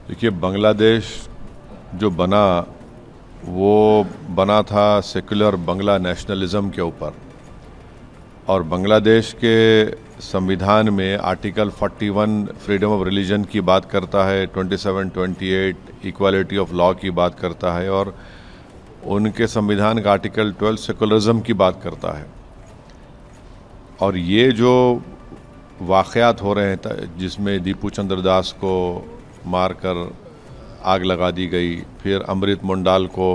देखिए, बांग्लादेश जो बना वो बना था सेकुलर बांग्ला नेशनलिज्म के ऊपर। और बांग्लादेश के संविधान में आर्टिकल 41 फ्रीडम ऑफ रिलीजन की बात करता है, 27, 28 इक्वालिटी ऑफ लॉ की बात करता है, और उनके संविधान का आर्टिकल 12 सेकुलरिज्म की बात करता है। और ये जो वाक़यात हो रहे हैं जिसमें दीपू चंद्र दास को मारकर आग लगा दी गई, फिर अमृत मुंडाल को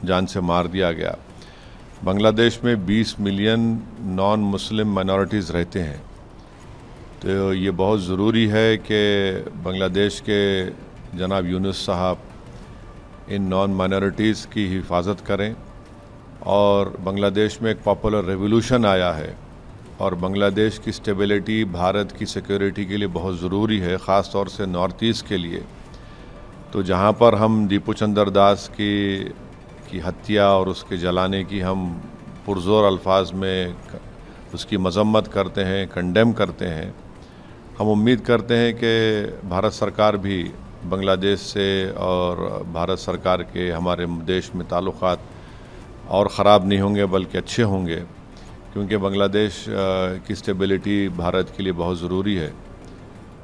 जान से मार दिया गया। बांग्लादेश में 20 मिलियन नॉन मुस्लिम माइनॉरिटीज़ रहते हैं, तो ये बहुत ज़रूरी है कि बांग्लादेश के जनाब यूनुस साहब इन नॉन माइनॉरिटीज़ की हिफाजत करें। और बांग्लादेश में एक पॉपुलर रेवोल्यूशन आया है, और बांग्लादेश की स्टेबिलिटी भारत की सिक्योरिटी के लिए बहुत ज़रूरी है, ख़ास तौर से नॉर्थ ईस्ट के लिए। तो जहाँ पर हम दीपू चंद्र दास की हत्या और उसके जलाने की हम पुरज़ोर अल्फाज में उसकी मज़म्मत करते हैं, कंडेम करते हैं, हम उम्मीद करते हैं कि भारत सरकार भी बांग्लादेश से और भारत सरकार के हमारे देश में ताल्लुक़ात और ख़राब नहीं होंगे बल्कि अच्छे होंगे, क्योंकि बांग्लादेश की स्टेबिलिटी भारत के लिए बहुत ज़रूरी है।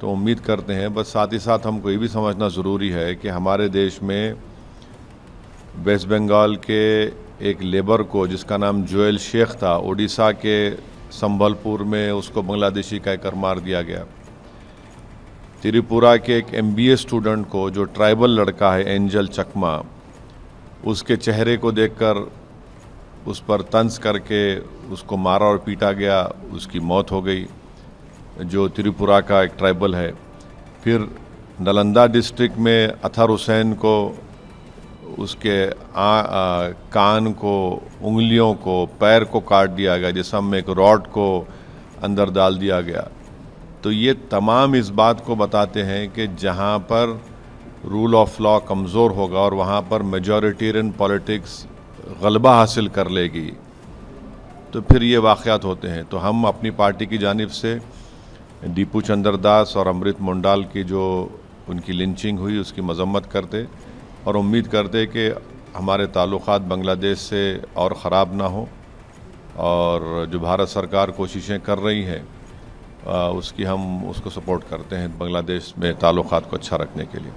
तो उम्मीद करते हैं, बस साथ ही साथ हमको ये भी समझना ज़रूरी है कि हमारे देश में वेस्ट बंगाल के एक लेबर को जिसका नाम जोएल शेख था, उड़ीसा के संबलपुर में उसको बांग्लादेशी कहकर मार दिया गया। त्रिपुरा के एक MBA स्टूडेंट को, जो ट्राइबल लड़का है एंजल चकमा, उसके चेहरे को देखकर उस पर तंज करके उसको मारा और पीटा गया, उसकी मौत हो गई, जो त्रिपुरा का एक ट्राइबल है। फिर नालंदा डिस्ट्रिक्ट में अतहर हुसैन को उसके कान को, उंगलियों को, पैर को काट दिया गया, जिसम में एक रॉड को अंदर डाल दिया गया। तो ये तमाम इस बात को बताते हैं कि जहाँ पर रूल ऑफ लॉ कमज़ोर होगा और वहाँ पर मेजॉरिटेरियन पॉलिटिक्स गलबा हासिल कर लेगी, तो फिर ये वाक़यात होते हैं। तो हम अपनी पार्टी की जानिब से दीपू चंद्र दास और अमृत मुंडाल की जो उनकी लिंचिंग हुई उसकी मज़म्मत करते और उम्मीद करते कि हमारे ताल्लुक़ात बांग्लादेश से और ख़राब ना हो, और जो भारत सरकार कोशिशें कर रही हैं उसकी हम उसको सपोर्ट करते हैं बांग्लादेश में ताल्लुक़ात को अच्छा रखने के लिए।